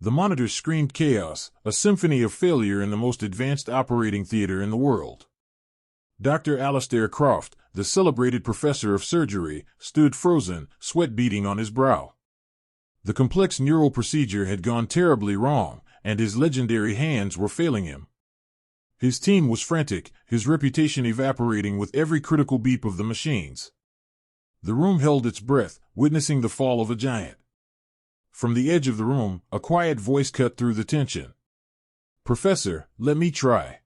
The monitors screamed chaos, a symphony of failure in the most advanced operating theater in the world. Dr. Professor Croft, the celebrated professor of surgery, stood frozen, sweat beading on his brow. The complex neural procedure had gone terribly wrong, and his legendary hands were failing him. His team was frantic, his reputation evaporating with every critical beep of the machines. The room held its breath, witnessing the fall of a giant. From the edge of the room, a quiet voice cut through the tension. "Professor, let me try."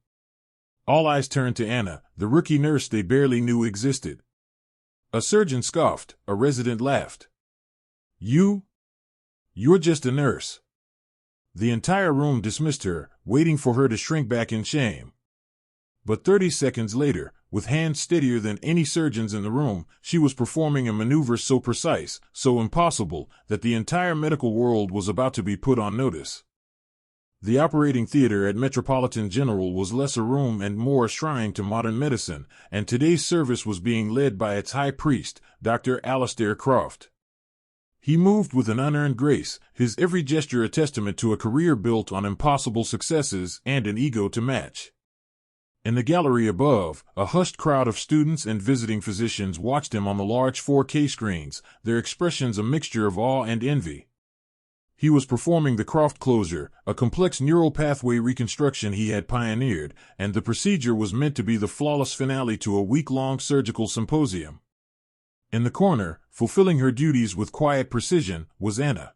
All eyes turned to Anna, the rookie nurse they barely knew existed. A surgeon scoffed, a resident laughed. You're just a nurse." The entire room dismissed her, waiting for her to shrink back in shame. But 30 seconds later, with hands steadier than any surgeon's in the room, she was performing a maneuver so precise, so impossible, that the entire medical world was about to be put on notice. The operating theater at Metropolitan General was less a room and more a shrine to modern medicine, and today's service was being led by its high priest, Dr. Professor Croft. He moved with an unearned grace, his every gesture a testament to a career built on impossible successes and an ego to match. In the gallery above, a hushed crowd of students and visiting physicians watched him on the large 4K screens, their expressions a mixture of awe and envy. He was performing the Croft closure, a complex neural pathway reconstruction he had pioneered, and the procedure was meant to be the flawless finale to a week-long surgical symposium. In the corner, fulfilling her duties with quiet precision, was Anna.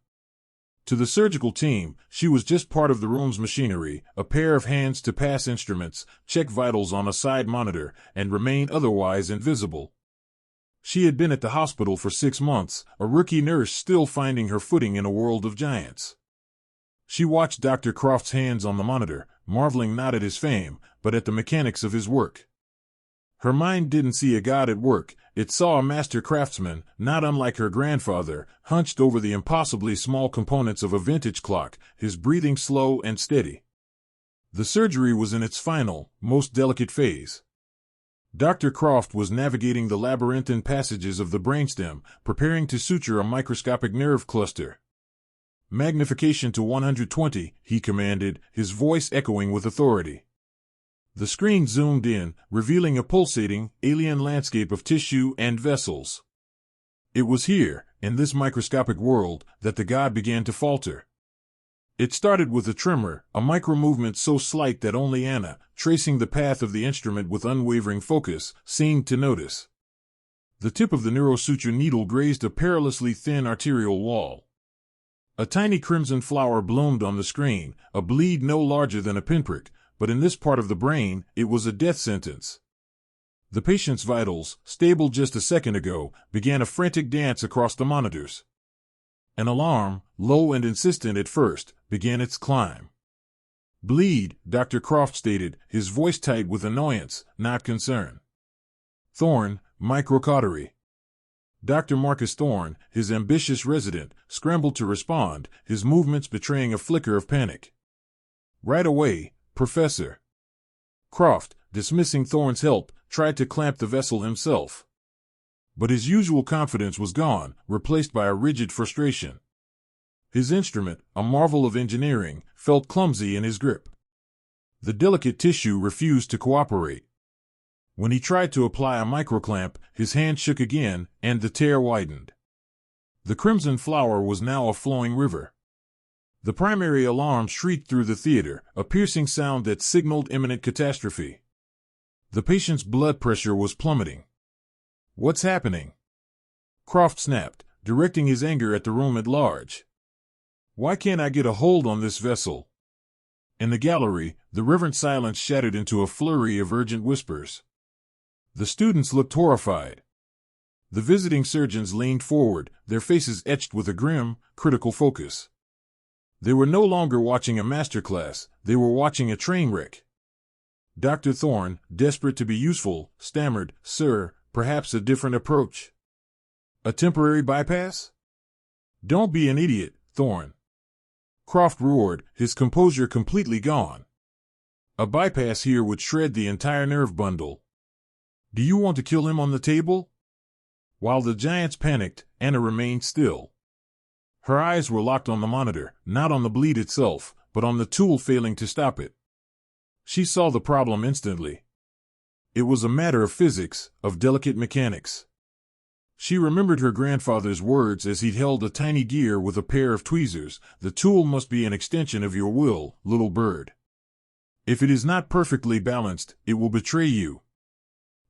To the surgical team, she was just part of the room's machinery, a pair of hands to pass instruments, check vitals on a side monitor, and remain otherwise invisible. She had been at the hospital for 6 months, a rookie nurse still finding her footing in a world of giants. She watched Dr. Croft's hands on the monitor, marveling not at his fame, but at the mechanics of his work. Her mind didn't see a god at work, it saw a master craftsman, not unlike her grandfather, hunched over the impossibly small components of a vintage clock, his breathing slow and steady. The surgery was in its final, most delicate phase. Dr. Croft was navigating the labyrinthine passages of the brainstem, preparing to suture a microscopic nerve cluster. "Magnification to 120, he commanded, his voice echoing with authority. The screen zoomed in, revealing a pulsating, alien landscape of tissue and vessels. It was here, in this microscopic world, that the god began to falter. It started with a tremor, a micro-movement so slight that only Anna, tracing the path of the instrument with unwavering focus, seemed to notice. The tip of the neurosuture needle grazed a perilously thin arterial wall. A tiny crimson flower bloomed on the screen, a bleed no larger than a pinprick, but in this part of the brain, it was a death sentence. The patient's vitals, stable just a second ago, began a frantic dance across the monitors. An alarm, low and insistent at first, began its climb. "Bleed," Dr. Croft stated, his voice tight with annoyance, not concern. "Thorn, microcautery." Dr. Marcus Thorn, his ambitious resident, scrambled to respond, his movements betraying a flicker of panic. "Right away, Professor." Croft, dismissing Thorn's help, tried to clamp the vessel himself. But his usual confidence was gone, replaced by a rigid frustration. His instrument, a marvel of engineering, felt clumsy in his grip. The delicate tissue refused to cooperate. When he tried to apply a microclamp, his hand shook again, and the tear widened. The crimson flower was now a flowing river. The primary alarm shrieked through the theater, a piercing sound that signaled imminent catastrophe. The patient's blood pressure was plummeting. "What's happening?" Croft snapped, directing his anger at the room at large. "Why can't I get a hold on this vessel?" In the gallery, the reverent silence shattered into a flurry of urgent whispers. The students looked horrified. The visiting surgeons leaned forward, their faces etched with a grim, critical focus. They were no longer watching a masterclass, they were watching a train wreck. Dr. Thorn, desperate to be useful, stammered, "Sir, perhaps a different approach." "A temporary bypass?" "Don't be an idiot, Thorn." Croft roared, his composure completely gone. "A bypass here would shred the entire nerve bundle. Do you want to kill him on the table?" While the giants panicked, Anna remained still. Her eyes were locked on the monitor, not on the bleed itself, but on the tool failing to stop it. She saw the problem instantly. It was a matter of physics, of delicate mechanics. She remembered her grandfather's words as he'd held a tiny gear with a pair of tweezers. The tool must be an extension of your will, little bird. If it is not perfectly balanced, it will betray you.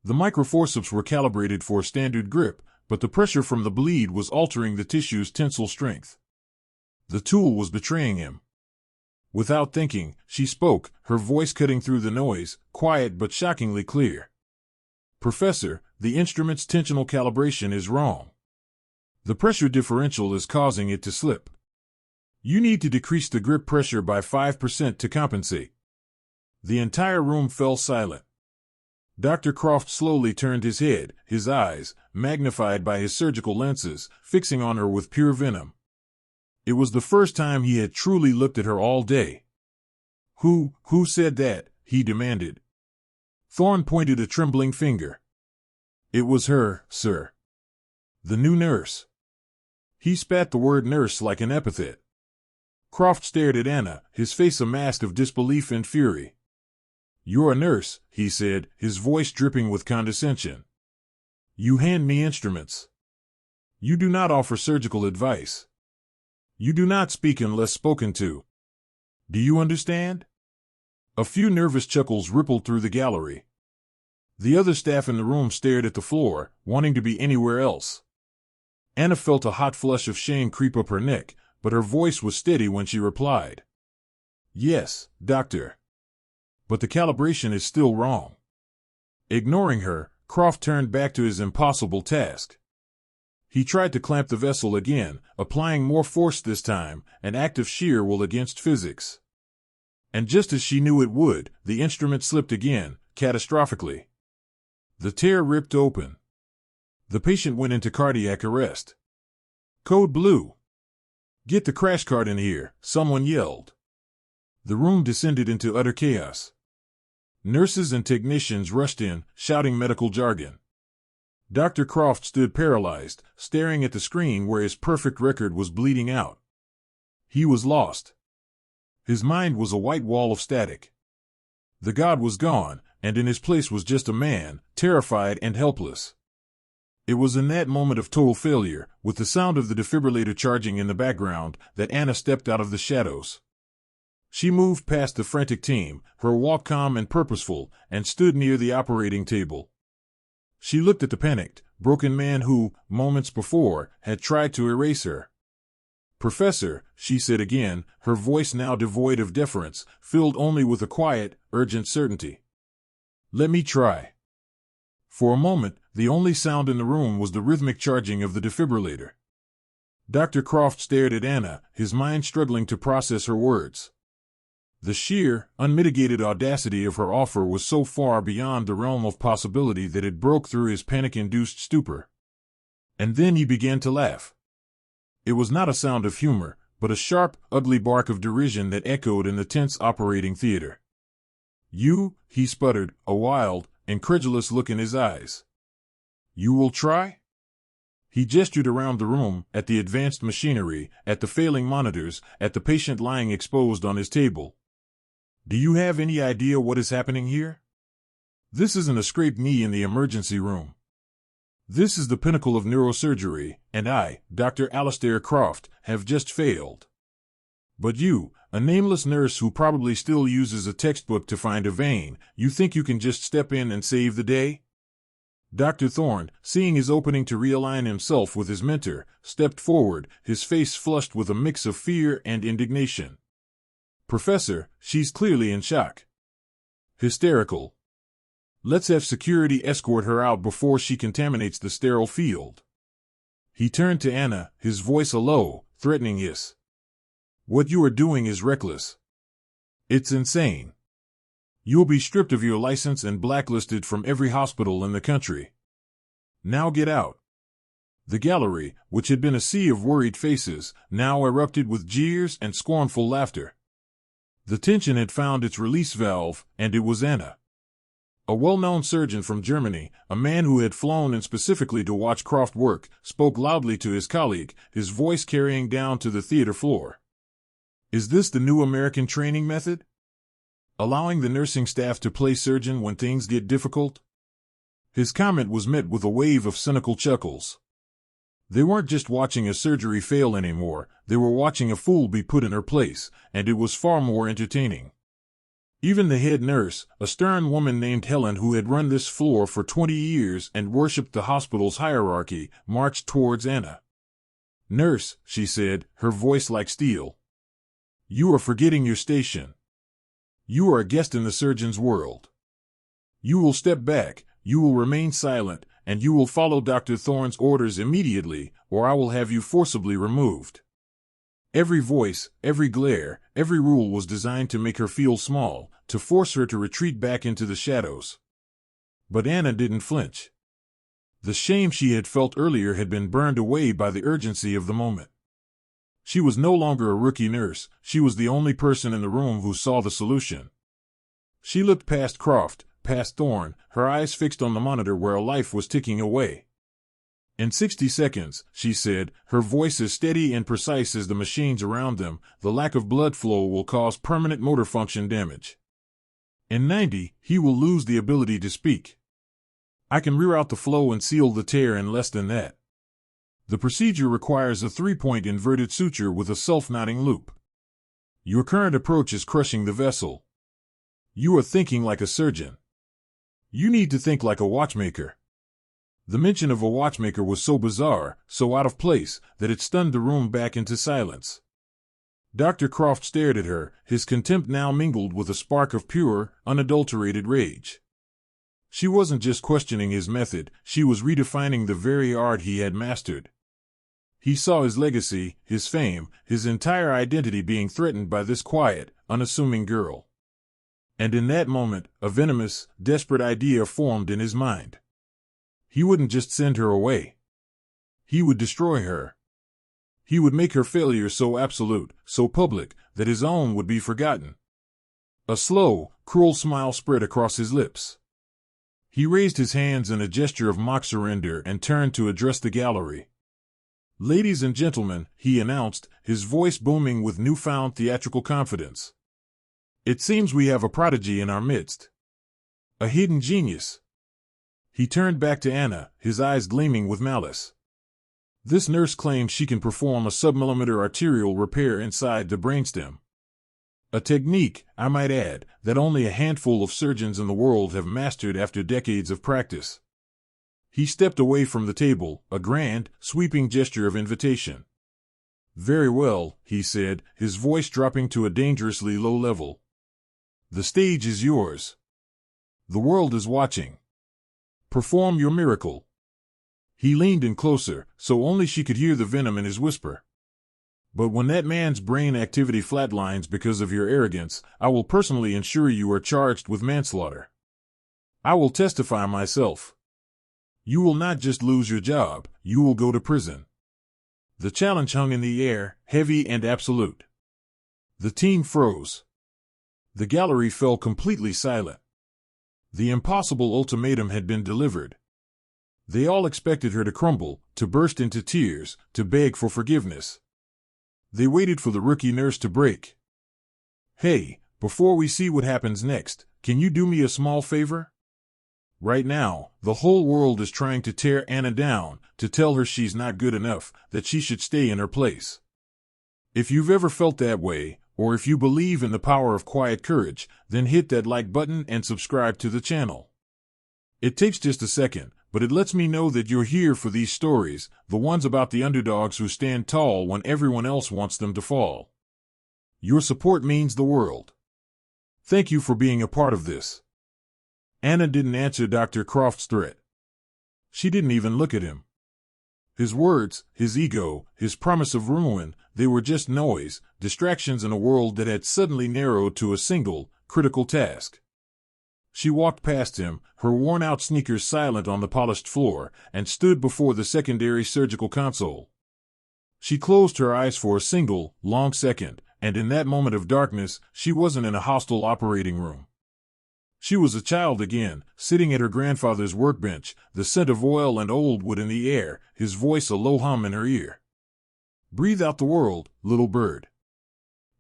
The microforceps were calibrated for standard grip, but the pressure from the bleed was altering the tissue's tensile strength. The tool was betraying him. Without thinking, she spoke, her voice cutting through the noise, quiet but shockingly clear. Professor, the instrument's tensional calibration is wrong. The pressure differential is causing it to slip. You need to decrease the grip pressure by 5% to compensate. The entire room fell silent. Dr. Croft slowly turned his head, his eyes, magnified by his surgical lenses, fixing on her with pure venom. It was the first time he had truly looked at her all day. Who said that? He demanded. Thorne pointed a trembling finger. It was her, sir. The new nurse. He spat the word nurse like an epithet. Croft stared at Anna, his face a mask of disbelief and fury. You're a nurse, he said, his voice dripping with condescension. You hand me instruments. You do not offer surgical advice. You do not speak unless spoken to. Do you understand? A few nervous chuckles rippled through the gallery. The other staff in the room stared at the floor, wanting to be anywhere else. Anna felt a hot flush of shame creep up her neck, but her voice was steady when she replied. Yes, doctor. But the calibration is still wrong. Ignoring her, Croft turned back to his impossible task. He tried to clamp the vessel again, applying more force this time, an act of sheer will against physics. And just as she knew it would, the instrument slipped again, catastrophically. The tear ripped open. The patient went into cardiac arrest. Code blue. Get the crash cart in here, someone yelled. The room descended into utter chaos. Nurses and technicians rushed in, shouting medical jargon. Dr. Croft stood paralyzed, staring at the screen where his perfect record was bleeding out. He was lost. His mind was a white wall of static. The god was gone, and in his place was just a man, terrified and helpless. It was in that moment of total failure, with the sound of the defibrillator charging in the background, that Anna stepped out of the shadows. She moved past the frantic team, her walk calm and purposeful, and stood near the operating table. She looked at the panicked, broken man who, moments before, had tried to erase her. Professor, she said again, her voice now devoid of deference, filled only with a quiet, urgent certainty. Let me try. For a moment, the only sound in the room was the rhythmic charging of the defibrillator. Dr. Croft stared at Anna, his mind struggling to process her words. The sheer, unmitigated audacity of her offer was so far beyond the realm of possibility that it broke through his panic-induced stupor. And then he began to laugh. It was not a sound of humor, but a sharp, ugly bark of derision that echoed in the tense operating theater. You, he sputtered, a wild, incredulous look in his eyes. You will try? He gestured around the room, at the advanced machinery, at the failing monitors, at the patient lying exposed on his table. Do you have any idea what is happening here? This isn't a scraped knee in the emergency room. This is the pinnacle of neurosurgery, and I, Dr. Alastair Croft, have just failed. But you, a nameless nurse who probably still uses a textbook to find a vein, you think you can just step in and save the day? Dr. Thorne, seeing his opening to realign himself with his mentor, stepped forward, his face flushed with a mix of fear and indignation. Professor, she's clearly in shock. Hysterical. Let's have security escort her out before she contaminates the sterile field. He turned to Anna, his voice a low, threatening hiss. What you are doing is reckless. It's insane. You'll be stripped of your license and blacklisted from every hospital in the country. Now get out. The gallery, which had been a sea of worried faces, now erupted with jeers and scornful laughter. The tension had found its release valve, and it was Anna. A well-known surgeon from Germany, a man who had flown in specifically to watch Croft work, spoke loudly to his colleague, his voice carrying down to the theater floor. Is this the new American training method? Allowing the nursing staff to play surgeon when things get difficult? His comment was met with a wave of cynical chuckles. They weren't just watching a surgery fail anymore, they were watching a fool be put in her place, and it was far more entertaining. Even the head nurse, a stern woman named Helen who had run this floor for 20 years and worshipped the hospital's hierarchy, marched towards Anna. "Nurse," she said, her voice like steel. "You are forgetting your station. You are a guest in the surgeon's world. You will step back, you will remain silent, and you will follow Dr. Thorne's orders immediately, or I will have you forcibly removed." Every voice, every glare, every rule was designed to make her feel small, to force her to retreat back into the shadows. But Anna didn't flinch. The shame she had felt earlier had been burned away by the urgency of the moment. She was no longer a rookie nurse, she was the only person in the room who saw the solution. She looked past Croft, past Thorne, her eyes fixed on the monitor where a life was ticking away. "In 60 seconds, she said, her voice as steady and precise as the machines around them, the lack of blood flow will cause permanent motor function damage. In 90, he will lose the ability to speak. I can reroute the flow and seal the tear in less than that. The procedure requires a 3-point inverted suture with a self-knotting loop. Your current approach is crushing the vessel. You are thinking like a surgeon. You need to think like a watchmaker." The mention of a watchmaker was so bizarre, so out of place, that it stunned the room back into silence. Dr. Croft stared at her, his contempt now mingled with a spark of pure, unadulterated rage. She wasn't just questioning his method, she was redefining the very art he had mastered. He saw his legacy, his fame, his entire identity being threatened by this quiet, unassuming girl. And in that moment, a venomous, desperate idea formed in his mind. He wouldn't just send her away. He would destroy her. He would make her failure so absolute, so public, that his own would be forgotten. A slow, cruel smile spread across his lips. He raised his hands in a gesture of mock surrender and turned to address the gallery. "Ladies and gentlemen," he announced, his voice booming with newfound theatrical confidence. "It seems we have a prodigy in our midst. A hidden genius." He turned back to Anna, his eyes gleaming with malice. "This nurse claims she can perform a submillimeter arterial repair inside the brainstem. A technique, I might add, that only a handful of surgeons in the world have mastered after decades of practice." He stepped away from the table, a grand, sweeping gesture of invitation. "Very well," he said, his voice dropping to a dangerously low level. "The stage is yours. The world is watching. Perform your miracle." He leaned in closer, so only she could hear the venom in his whisper. "But when that man's brain activity flatlines because of your arrogance, I will personally ensure you are charged with manslaughter. I will testify myself. You will not just lose your job, you will go to prison." The challenge hung in the air, heavy and absolute. The team froze. The gallery fell completely silent. The impossible ultimatum had been delivered. They all expected her to crumble, to burst into tears, to beg for forgiveness. They waited for the rookie nurse to break. "Hey, before we see what happens next, can you do me a small favor? Right now, the whole world is trying to tear Anna down, to tell her she's not good enough, that she should stay in her place. If you've ever felt that way, or if you believe in the power of quiet courage, then hit that like button and subscribe to the channel. It takes just a second, but it lets me know that you're here for these stories, the ones about the underdogs who stand tall when everyone else wants them to fall. Your support means the world. Thank you for being a part of this." Anna didn't answer Dr. Croft's threat. She didn't even look at him. His words, his ego, his promise of ruin, they were just noise, distractions in a world that had suddenly narrowed to a single, critical task. She walked past him, her worn-out sneakers silent on the polished floor, and stood before the secondary surgical console. She closed her eyes for a single, long second, and in that moment of darkness, she wasn't in a hostile operating room. She was a child again, sitting at her grandfather's workbench, the scent of oil and old wood in the air, his voice a low hum in her ear. Breathe out the world, little bird.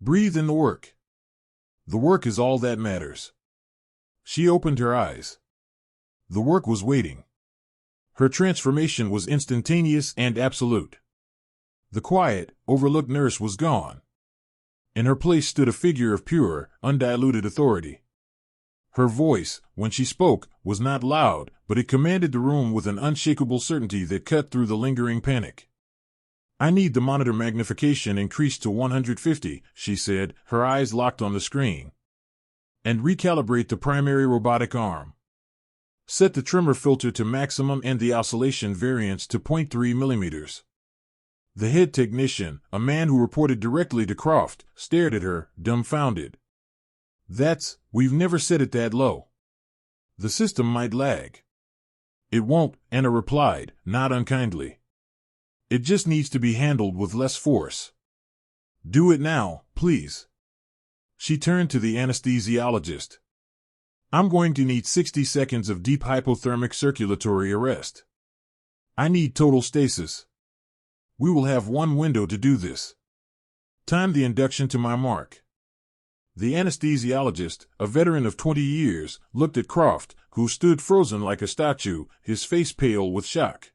Breathe in the work. The work is all that matters. She opened her eyes. The work was waiting. Her transformation was instantaneous and absolute. The quiet, overlooked nurse was gone. In her place stood a figure of pure, undiluted authority. Her voice, when she spoke, was not loud, but it commanded the room with an unshakable certainty that cut through the lingering panic. I need the monitor magnification increased to 150, she said, her eyes locked on the screen. And recalibrate the primary robotic arm. Set the tremor filter to maximum and the oscillation variance to 0.3 millimeters. The head technician, a man who reported directly to Croft, stared at her, dumbfounded. We've never set it that low. The system might lag. It won't, Anna replied, not unkindly. It just needs to be handled with less force. Do it now, please. She turned to the anesthesiologist. I'm going to need 60 seconds of deep hypothermic circulatory arrest. I need total stasis. We will have one window to do this. Time the induction to my mark. The anesthesiologist, a veteran of 20 years, looked at Croft, who stood frozen like a statue, his face pale with shock.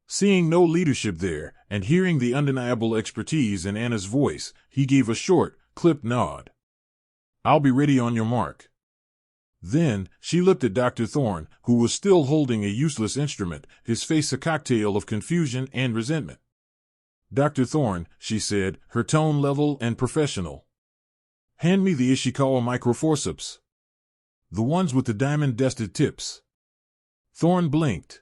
Seeing no leadership there, and hearing the undeniable expertise in Anna's voice, he gave a short, clipped nod. I'll be ready on your mark. Then, she looked at Dr. Thorne, who was still holding a useless instrument, his face a cocktail of confusion and resentment. Dr. Thorne, she said, her tone level and professional. Hand me the Ishikawa microforceps. The ones with the diamond-dusted tips. Thorne blinked.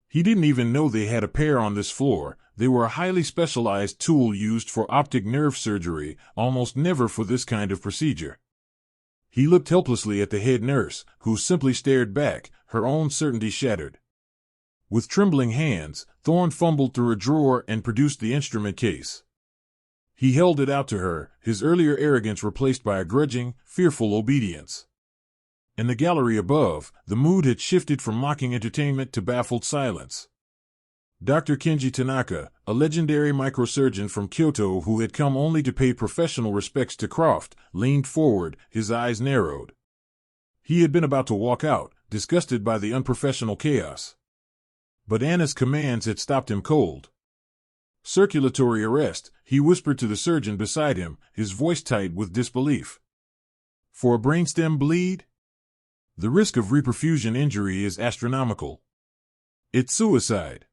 He didn't even know they had a pair on this floor. They were a highly specialized tool used for optic nerve surgery, almost never for this kind of procedure. He looked helplessly at the head nurse, who simply stared back, her own certainty shattered. With trembling hands, Thorne fumbled through a drawer and produced the instrument case. He held it out to her, his earlier arrogance replaced by a grudging, fearful obedience. In the gallery above, the mood had shifted from mocking entertainment to baffled silence. Dr. Kenji Tanaka, a legendary microsurgeon from Kyoto who had come only to pay professional respects to Croft, leaned forward, his eyes narrowed. He had been about to walk out, disgusted by the unprofessional chaos. But Anna's commands had stopped him cold. Circulatory arrest, he whispered to the surgeon beside him, his voice tight with disbelief. For a brainstem bleed? The risk of reperfusion injury is astronomical. It's suicide.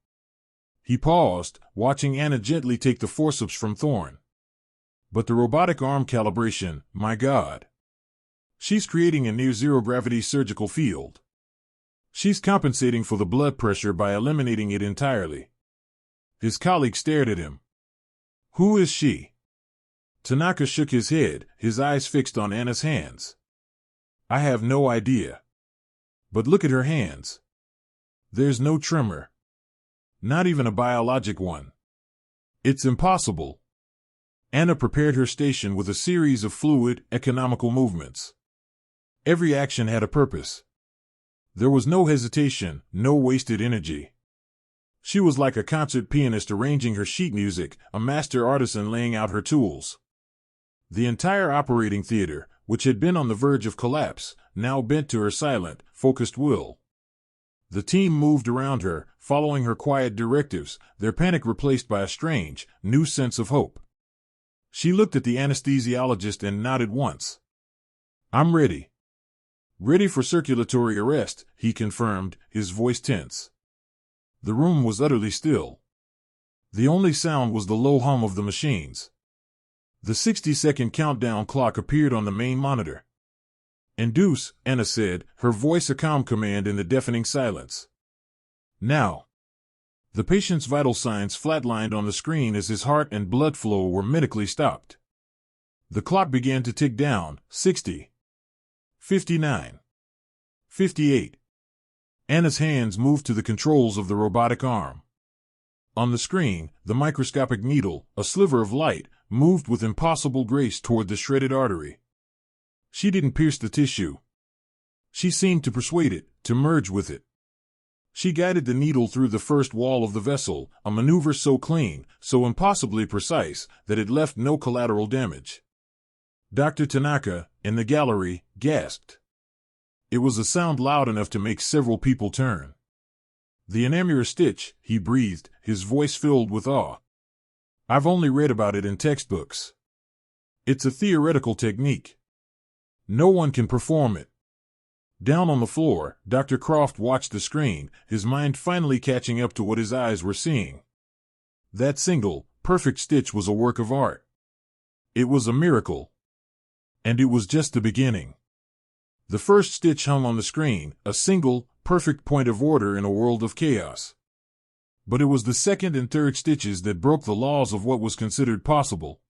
He paused, watching Anna gently take the forceps from Thorne. But the robotic arm calibration, my God. She's creating a near-zero-gravity surgical field. She's compensating for the blood pressure by eliminating it entirely. His colleague stared at him. Who is she? Tanaka shook his head, his eyes fixed on Anna's hands. I have no idea. But look at her hands. There's no tremor. Not even a biologic one. It's impossible. Anna prepared her station with a series of fluid, economical movements. Every action had a purpose. There was no hesitation, no wasted energy. She was like a concert pianist arranging her sheet music, a master artisan laying out her tools. The entire operating theater, which had been on the verge of collapse, now bent to her silent, focused will. The team moved around her, following her quiet directives, their panic replaced by a strange, new sense of hope. She looked at the anesthesiologist and nodded once. I'm ready. Ready for circulatory arrest, he confirmed, his voice tense. The room was utterly still. The only sound was the low hum of the machines. The 60-second countdown clock appeared on the main monitor. Induce, Anna said, her voice a calm command in the deafening silence. Now. The patient's vital signs flatlined on the screen as his heart and blood flow were medically stopped. The clock began to tick down, 60. 59. 58. Anna's hands moved to the controls of the robotic arm. On the screen, the microscopic needle, a sliver of light, moved with impossible grace toward the shredded artery. She didn't pierce the tissue. She seemed to persuade it, to merge with it. She guided the needle through the first wall of the vessel, a maneuver so clean, so impossibly precise, that it left no collateral damage. Dr. Tanaka, in the gallery, gasped. It was a sound loud enough to make several people turn. "The enamel stitch," he breathed, his voice filled with awe. "I've only read about it in textbooks. It's a theoretical technique. No one can perform it." Down on the floor, Dr. Croft watched the screen, his mind finally catching up to what his eyes were seeing. That single, perfect stitch was a work of art. It was a miracle. And it was just the beginning. The first stitch hung on the screen, a single, perfect point of order in a world of chaos. But it was the second and third stitches that broke the laws of what was considered possible.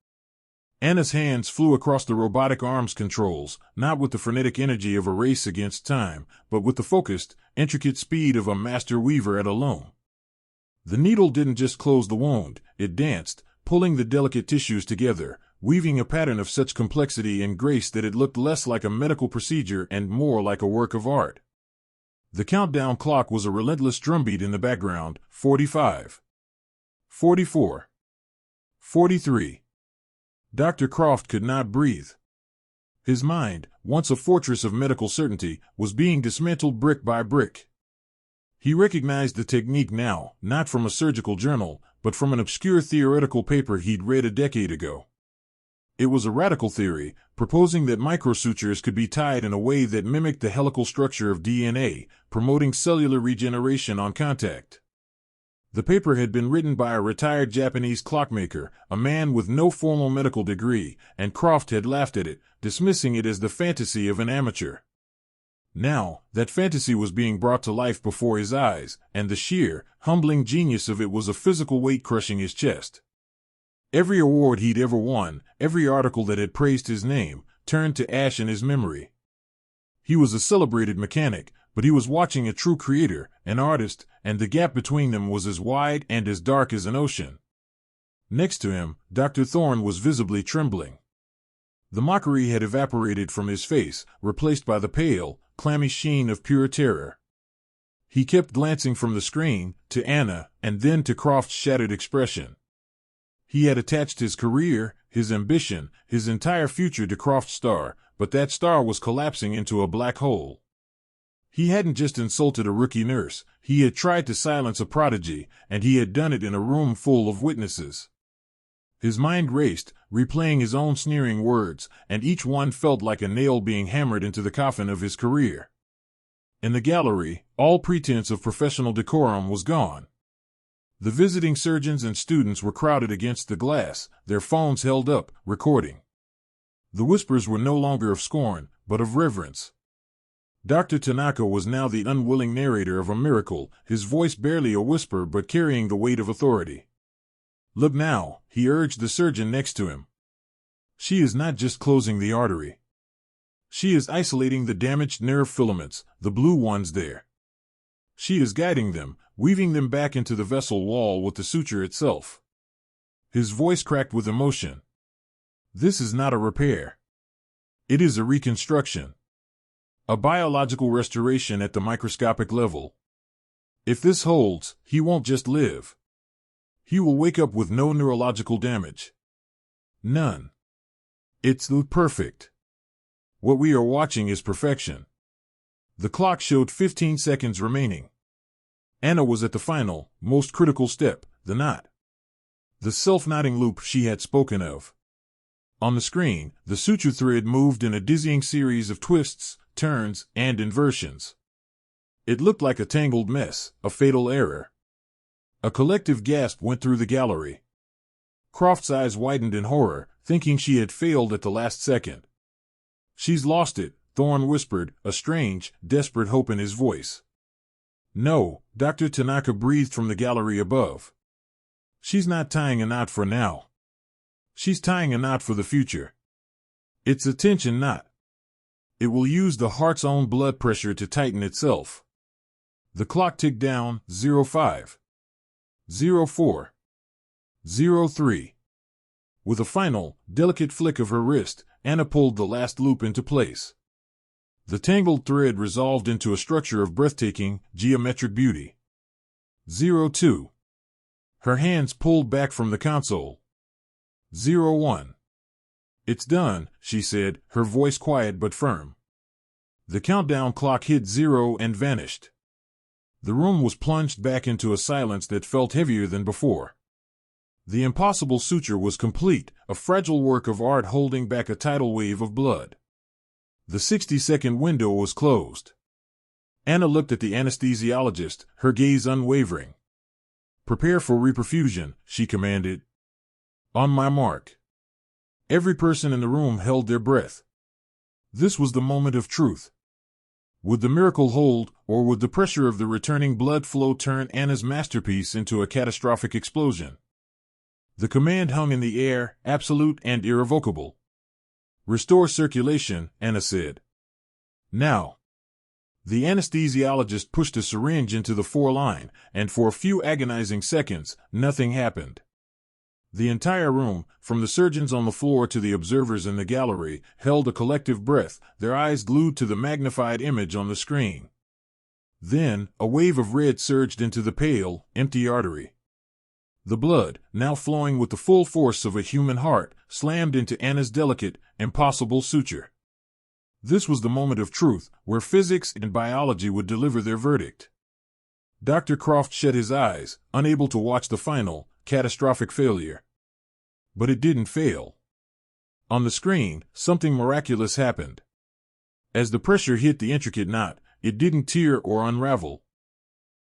Anna's hands flew across the robotic arms controls, not with the frenetic energy of a race against time, but with the focused, intricate speed of a master weaver at a loom. The needle didn't just close the wound, it danced, pulling the delicate tissues together, weaving a pattern of such complexity and grace that it looked less like a medical procedure and more like a work of art. The countdown clock was a relentless drumbeat in the background. 45. 44. 43. Dr. Croft could not breathe. His mind, once a fortress of medical certainty, was being dismantled brick by brick. He recognized the technique now, not from a surgical journal, but from an obscure theoretical paper he'd read a decade ago. It was a radical theory, proposing that microsutures could be tied in a way that mimicked the helical structure of DNA, promoting cellular regeneration on contact. The paper had been written by a retired Japanese clockmaker, a man with no formal medical degree, and Croft had laughed at it, dismissing it as the fantasy of an amateur. Now, that fantasy was being brought to life before his eyes, and the sheer, humbling genius of it was a physical weight crushing his chest. Every award he'd ever won, every article that had praised his name, turned to ash in his memory. He was a celebrated mechanic, but he was watching a true creator, an artist, and the gap between them was as wide and as dark as an ocean. Next to him, Dr. Thorne was visibly trembling. The mockery had evaporated from his face, replaced by the pale, clammy sheen of pure terror. He kept glancing from the screen, to Anna, and then to Croft's shattered expression. He had attached his career, his ambition, his entire future to Croft's star, but that star was collapsing into a black hole. He hadn't just insulted a rookie nurse, he had tried to silence a prodigy, and he had done it in a room full of witnesses. His mind raced, replaying his own sneering words, and each one felt like a nail being hammered into the coffin of his career. In the gallery, all pretense of professional decorum was gone. The visiting surgeons and students were crowded against the glass, their phones held up, recording. The whispers were no longer of scorn, but of reverence. Dr. Tanaka was now the unwilling narrator of a miracle, his voice barely a whisper but carrying the weight of authority. "Look now," he urged the surgeon next to him. "She is not just closing the artery. She is isolating the damaged nerve filaments, the blue ones there. She is guiding them, weaving them back into the vessel wall with the suture itself." His voice cracked with emotion. "This is not a repair. It is a reconstruction. A biological restoration at the microscopic level. If this holds, he won't just live. He will wake up with no neurological damage. None. It's perfect. What we are watching is perfection." The clock showed 15 seconds remaining. Anna was at the final, most critical step, the knot. The self-knotting loop she had spoken of. On the screen, the suture thread moved in a dizzying series of twists, turns, and inversions. It looked like a tangled mess, a fatal error. A collective gasp went through the gallery. Croft's eyes widened in horror, thinking she had failed at the last second. "She's lost it," Thorne whispered, a strange, desperate hope in his voice. "No," Dr. Tanaka breathed from the gallery above. "She's not tying a knot for now. She's tying a knot for the future. It's a tension knot. It will use the heart's own blood pressure to tighten itself." The clock ticked down, 05. 04. 03. With a final, delicate flick of her wrist, Anna pulled the last loop into place. The tangled thread resolved into a structure of breathtaking, geometric beauty. 02. Her hands pulled back from the console. 01. It's done, she said, her voice quiet but firm. The countdown clock hit 0 and vanished. The room was plunged back into a silence that felt heavier than before. The impossible suture was complete, a fragile work of art holding back a tidal wave of blood. The 60-second window was closed. Anna looked at the anesthesiologist, her gaze unwavering. "Prepare for reperfusion," she commanded. "On my mark." Every person in the room held their breath. This was the moment of truth. Would the miracle hold, or would the pressure of the returning blood flow turn Anna's masterpiece into a catastrophic explosion? The command hung in the air, absolute and irrevocable. "Restore circulation," Anna said. "Now." The anesthesiologist pushed a syringe into the foreline, and for a few agonizing seconds, nothing happened. The entire room, from the surgeons on the floor to the observers in the gallery, held a collective breath, their eyes glued to the magnified image on the screen. Then, a wave of red surged into the pale, empty artery. The blood, now flowing with the full force of a human heart, slammed into Anna's delicate, impossible suture. This was the moment of truth, where physics and biology would deliver their verdict. Dr. Croft shut his eyes, unable to watch the final, catastrophic failure. But it didn't fail. On the screen, something miraculous happened. As the pressure hit the intricate knot, it didn't tear or unravel.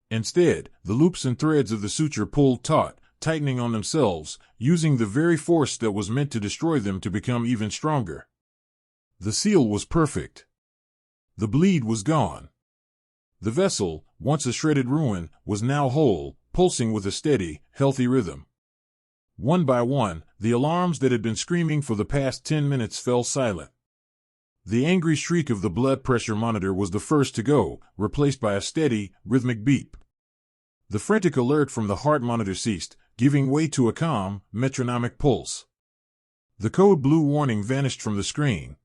Instead, the loops and threads of the suture pulled taut, tightening on themselves, using the very force that was meant to destroy them to become even stronger. The seal was perfect. The bleed was gone. The vessel, once a shredded ruin, was now whole, pulsing with a steady, healthy rhythm. One by one, the alarms that had been screaming for the past 10 minutes fell silent. The angry shriek of the blood pressure monitor was the first to go, replaced by a steady, rhythmic beep. The frantic alert from the heart monitor ceased, giving way to a calm, metronomic pulse. The code blue warning vanished from the screen.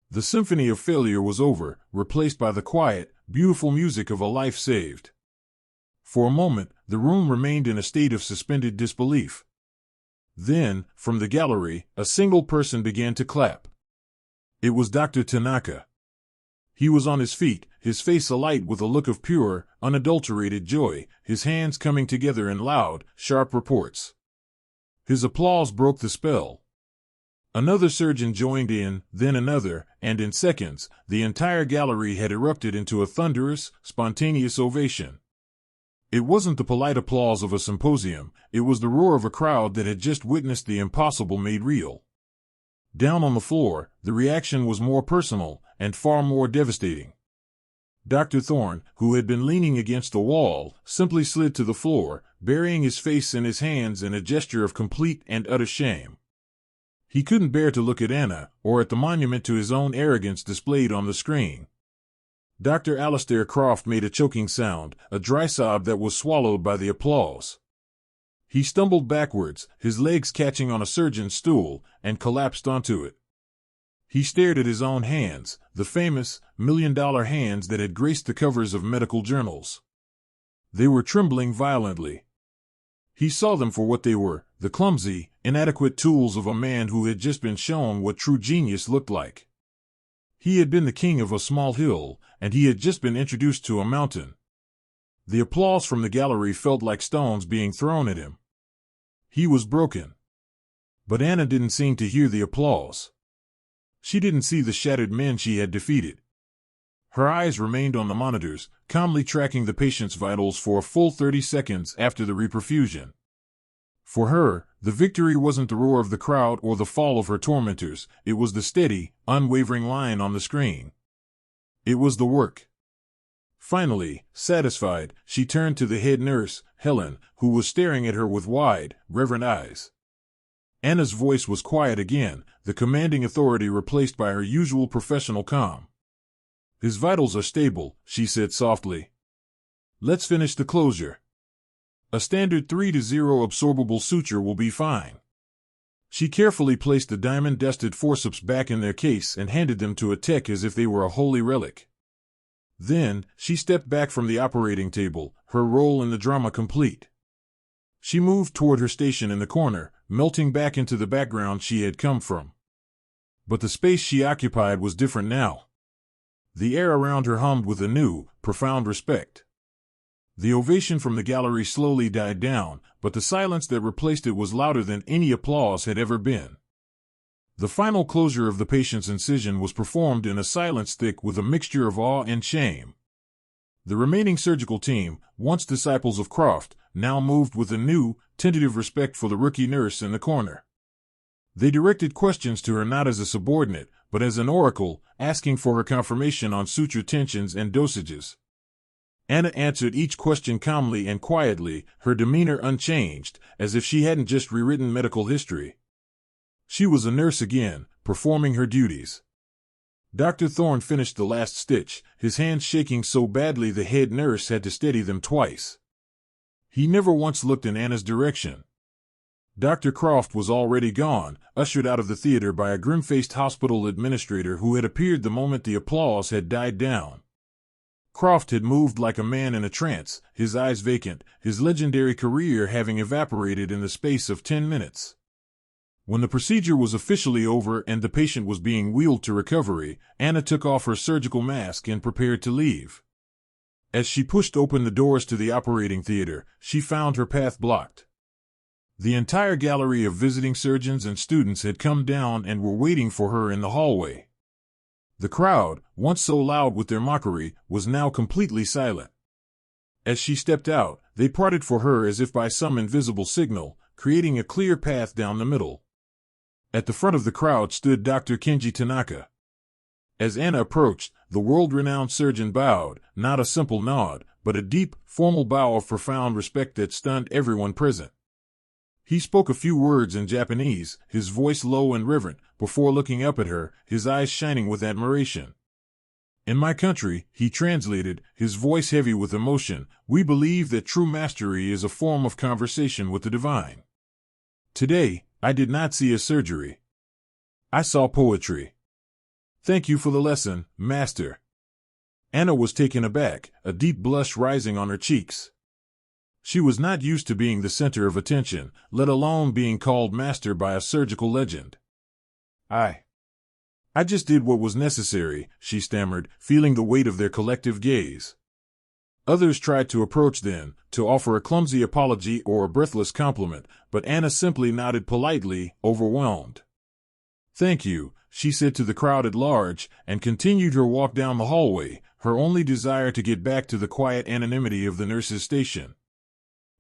The symphony of failure was over, replaced by the quiet, beautiful music of a life saved. For a moment, the room remained in a state of suspended disbelief. Then, from the gallery, a single person began to clap. It was Dr. Tanaka. He was on his feet, his face alight with a look of pure, unadulterated joy, his hands coming together in loud, sharp reports. His applause broke the spell. Another surgeon joined in, then another, and in seconds, the entire gallery had erupted into a thunderous, spontaneous ovation. It wasn't the polite applause of a symposium, it was the roar of a crowd that had just witnessed the impossible made real. Down on the floor, the reaction was more personal, and far more devastating. Dr. Thorne, who had been leaning against the wall, simply slid to the floor, burying his face in his hands in a gesture of complete and utter shame. He couldn't bear to look at Anna, or at the monument to his own arrogance displayed on the screen. Dr. Alistair Croft made a choking sound, a dry sob that was swallowed by the applause. He stumbled backwards, his legs catching on a surgeon's stool, and collapsed onto it. He stared at his own hands, the famous, million-dollar hands that had graced the covers of medical journals. They were trembling violently. He saw them for what they were, the clumsy, inadequate tools of a man who had just been shown what true genius looked like. He had been the king of a small hill, and he had just been introduced to a mountain. The applause from the gallery felt like stones being thrown at him. He was broken. But Anna didn't seem to hear the applause. She didn't see the shattered men she had defeated. Her eyes remained on the monitors, calmly tracking the patient's vitals for a full 30 seconds after the reperfusion. For her, the victory wasn't the roar of the crowd or the fall of her tormentors, it was the steady, unwavering line on the screen. It was the work. Finally, satisfied, she turned to the head nurse, Helen, who was staring at her with wide, reverent eyes. Anna's voice was quiet again, the commanding authority replaced by her usual professional calm. "His vitals are stable," she said softly. "Let's finish the closure. A standard 3-0 absorbable suture will be fine." She carefully placed the diamond-dusted forceps back in their case and handed them to a tech as if they were a holy relic. Then, she stepped back from the operating table, her role in the drama complete. She moved toward her station in the corner, melting back into the background she had come from. But the space she occupied was different now. The air around her hummed with a new, profound respect. The ovation from the gallery slowly died down, but the silence that replaced it was louder than any applause had ever been. The final closure of the patient's incision was performed in a silence thick with a mixture of awe and shame. The remaining surgical team, once disciples of Croft, now moved with a new, tentative respect for the rookie nurse in the corner. They directed questions to her not as a subordinate, but as an oracle, asking for her confirmation on suture tensions and dosages. Anna answered each question calmly and quietly, her demeanor unchanged, as if she hadn't just rewritten medical history. She was a nurse again, performing her duties. Dr. Thorne finished the last stitch, his hands shaking so badly the head nurse had to steady them twice. He never once looked in Anna's direction. Dr. Croft was already gone, ushered out of the theater by a grim-faced hospital administrator who had appeared the moment the applause had died down. Croft had moved like a man in a trance, his eyes vacant, his legendary career having evaporated in the space of 10 minutes. When the procedure was officially over and the patient was being wheeled to recovery, Anna took off her surgical mask and prepared to leave. As she pushed open the doors to the operating theater, she found her path blocked. The entire gallery of visiting surgeons and students had come down and were waiting for her in the hallway. The crowd, once so loud with their mockery, was now completely silent. As she stepped out, they parted for her as if by some invisible signal, creating a clear path down the middle. At the front of the crowd stood Dr. Kenji Tanaka. As Anna approached, the world-renowned surgeon bowed, not a simple nod, but a deep, formal bow of profound respect that stunned everyone present. He spoke a few words in Japanese, his voice low and reverent, before looking up at her, his eyes shining with admiration. "In my country," he translated, his voice heavy with emotion, "we believe that true mastery is a form of conversation with the divine. Today, I did not see a surgery. I saw poetry. Thank you for the lesson, Master." Anna was taken aback, a deep blush rising on her cheeks. She was not used to being the center of attention, let alone being called master by a surgical legend. I just did what was necessary," she stammered, feeling the weight of their collective gaze. Others tried to approach then, to offer a clumsy apology or a breathless compliment, but Anna simply nodded politely, overwhelmed. "Thank you," she said to the crowd at large, and continued her walk down the hallway, her only desire to get back to the quiet anonymity of the nurse's station.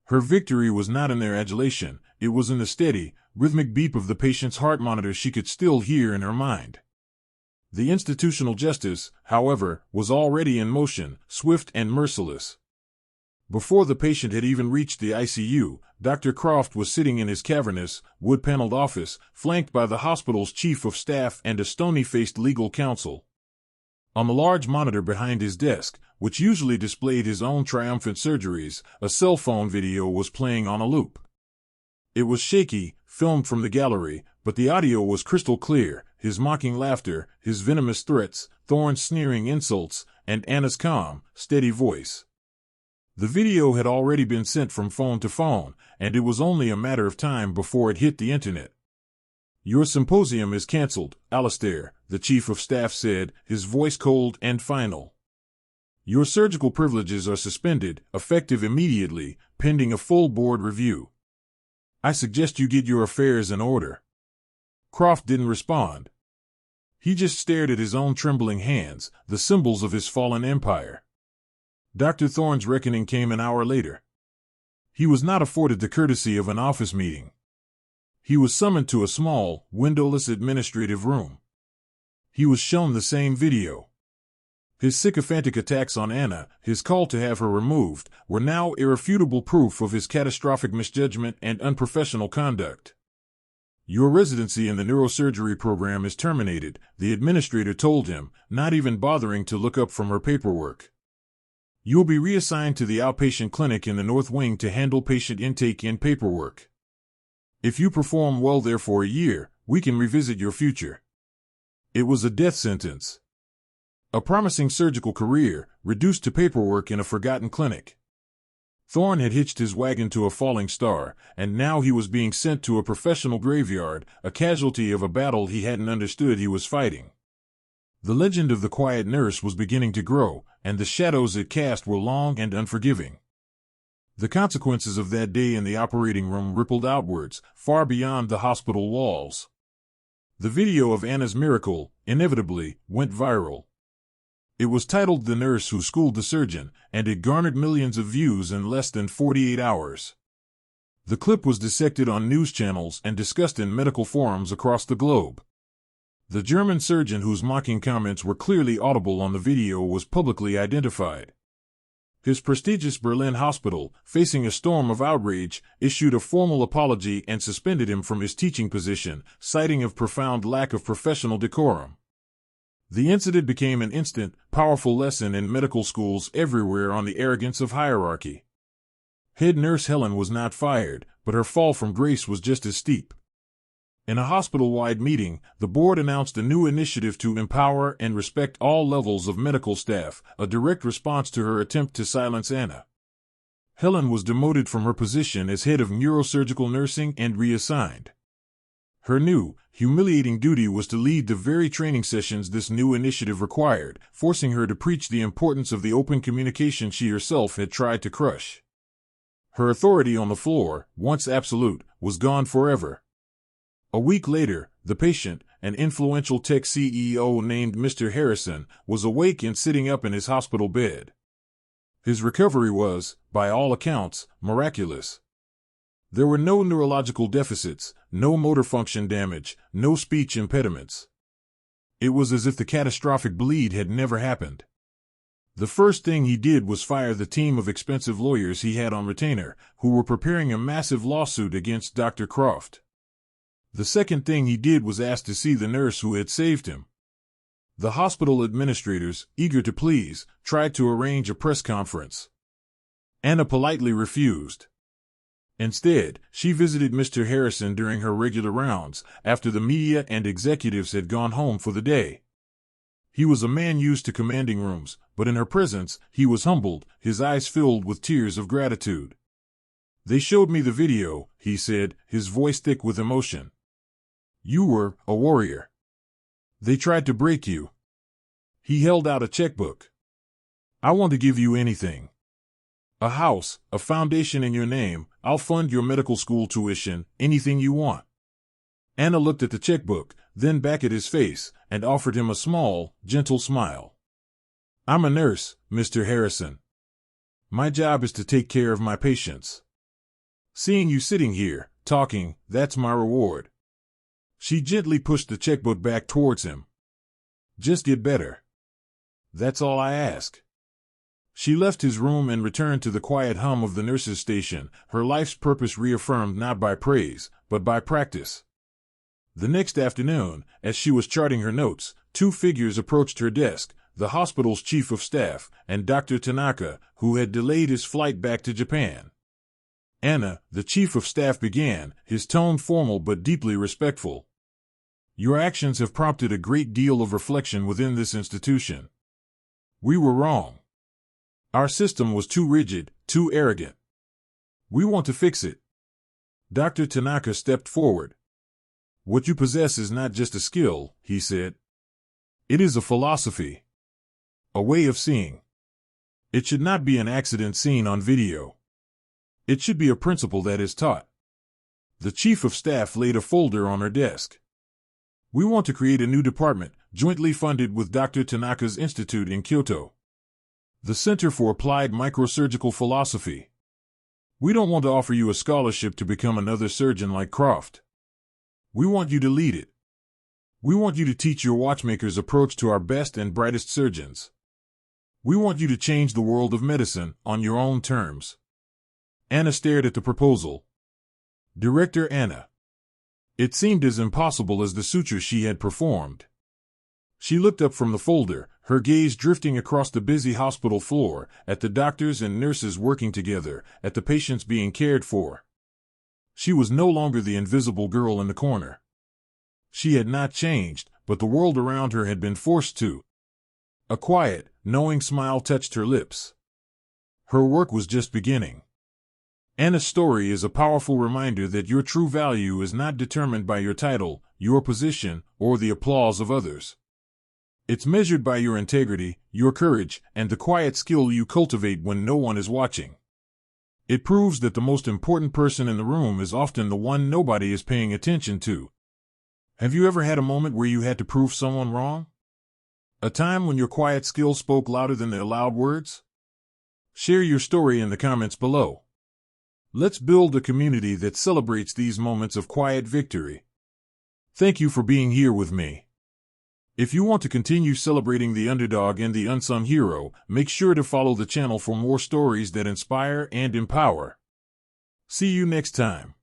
Her victory was not in their adulation, it was in the steady, rhythmic beep of the patient's heart monitor she could still hear in her mind. The institutional justice, however, was already in motion, swift and merciless. Before the patient had even reached the ICU, Dr. Croft was sitting in his cavernous, wood-paneled office, flanked by the hospital's chief of staff and a stony-faced legal counsel. On the large monitor behind his desk, which usually displayed his own triumphant surgeries, a cell phone video was playing on a loop. It was shaky, filmed from the gallery, but the audio was crystal clear, his mocking laughter, his venomous threats, Thorne's sneering insults, and Anna's calm, steady voice. The video had already been sent from phone to phone, and it was only a matter of time before it hit the internet. "Your symposium is cancelled, Alistair," the chief of staff said, his voice cold and final. "Your surgical privileges are suspended, effective immediately, pending a full board review. I suggest you get your affairs in order." Croft didn't respond. He just stared at his own trembling hands, the symbols of his fallen empire. Dr. Thorne's reckoning came an hour later. He was not afforded the courtesy of an office meeting. He was summoned to a small, windowless administrative room. He was shown the same video. His sycophantic attacks on Anna, his call to have her removed, were now irrefutable proof of his catastrophic misjudgment and unprofessional conduct. "Your residency in the neurosurgery program is terminated," the administrator told him, not even bothering to look up from her paperwork. "You will be reassigned to the outpatient clinic in the North Wing to handle patient intake and paperwork." If you perform well there for a year, we can revisit your future. It was a death sentence. A promising surgical career, reduced to paperwork in a forgotten clinic. Thorne had hitched his wagon to a falling star, and now he was being sent to a professional graveyard, a casualty of a battle he hadn't understood he was fighting. The legend of the quiet nurse was beginning to grow, and the shadows it cast were long and unforgiving. The consequences of that day in the operating room rippled outwards, far beyond the hospital walls. The video of Anna's miracle, inevitably, went viral. It was titled "The Nurse Who Schooled the Surgeon," and it garnered millions of views in less than 48 hours. The clip was dissected on news channels and discussed in medical forums across the globe. The German surgeon whose mocking comments were clearly audible on the video was publicly identified. His prestigious Berlin hospital, facing a storm of outrage, issued a formal apology and suspended him from his teaching position, citing a profound lack of professional decorum. The incident became an instant, powerful lesson in medical schools everywhere on the arrogance of hierarchy. Head nurse Helen was not fired, but her fall from grace was just as steep. In a hospital-wide meeting, the board announced a new initiative to empower and respect all levels of medical staff, a direct response to her attempt to silence Anna. Helen was demoted from her position as head of neurosurgical nursing and reassigned. Her new, humiliating duty was to lead the very training sessions this new initiative required, forcing her to preach the importance of the open communication she herself had tried to crush. Her authority on the floor, once absolute, was gone forever. A week later, the patient, an influential tech CEO named Mr. Harrison, was awake and sitting up in his hospital bed. His recovery was, by all accounts, miraculous. There were no neurological deficits, no motor function damage, no speech impediments. It was as if the catastrophic bleed had never happened. The first thing he did was fire the team of expensive lawyers he had on retainer, who were preparing a massive lawsuit against Dr. Croft. The second thing he did was ask to see the nurse who had saved him. The hospital administrators, eager to please, tried to arrange a press conference. Anna politely refused. Instead, she visited Mr. Harrison during her regular rounds, after the media and executives had gone home for the day. He was a man used to commanding rooms, but in her presence, he was humbled, his eyes filled with tears of gratitude. "They showed me the video," he said, his voice thick with emotion. "You were a warrior. They tried to break you." He held out a checkbook. "I want to give you anything. A house, a foundation in your name, I'll fund your medical school tuition, anything you want." Anna looked at the checkbook, then back at his face, and offered him a small, gentle smile. "I'm a nurse, Mr. Harrison. My job is to take care of my patients. Seeing you sitting here, talking, that's my reward." She gently pushed the checkbook back towards him. "Just get better. That's all I ask." She left his room and returned to the quiet hum of the nurse's station, her life's purpose reaffirmed not by praise, but by practice. The next afternoon, as she was charting her notes, two figures approached her desk, the hospital's chief of staff, and Dr. Tanaka, who had delayed his flight back to Japan. "Anna," the chief of staff began, his tone formal but deeply respectful. "Your actions have prompted a great deal of reflection within this institution. We were wrong. Our system was too rigid, too arrogant. We want to fix it." Dr. Tanaka stepped forward. "What you possess is not just a skill," he said. "It is a philosophy. A way of seeing. It should not be an accident seen on video. It should be a principle that is taught." The chief of staff laid a folder on her desk. "We want to create a new department, jointly funded with Dr. Tanaka's institute in Kyoto. The Center for Applied Microsurgical Philosophy. We don't want to offer you a scholarship to become another surgeon like Croft. We want you to lead it. We want you to teach your watchmaker's approach to our best and brightest surgeons. We want you to change the world of medicine on your own terms." Anna stared at the proposal. Director Anna. It seemed as impossible as the suture she had performed. She looked up from the folder, her gaze drifting across the busy hospital floor, at the doctors and nurses working together, at the patients being cared for. She was no longer the invisible girl in the corner. She had not changed, but the world around her had been forced to. A quiet, knowing smile touched her lips. Her work was just beginning. Anna's story is a powerful reminder that your true value is not determined by your title, your position, or the applause of others. It's measured by your integrity, your courage, and the quiet skill you cultivate when no one is watching. It proves that the most important person in the room is often the one nobody is paying attention to. Have you ever had a moment where you had to prove someone wrong? A time when your quiet skill spoke louder than the loud words? Share your story in the comments below. Let's build a community that celebrates these moments of quiet victory. Thank you for being here with me. If you want to continue celebrating the underdog and the unsung hero, make sure to follow the channel for more stories that inspire and empower. See you next time.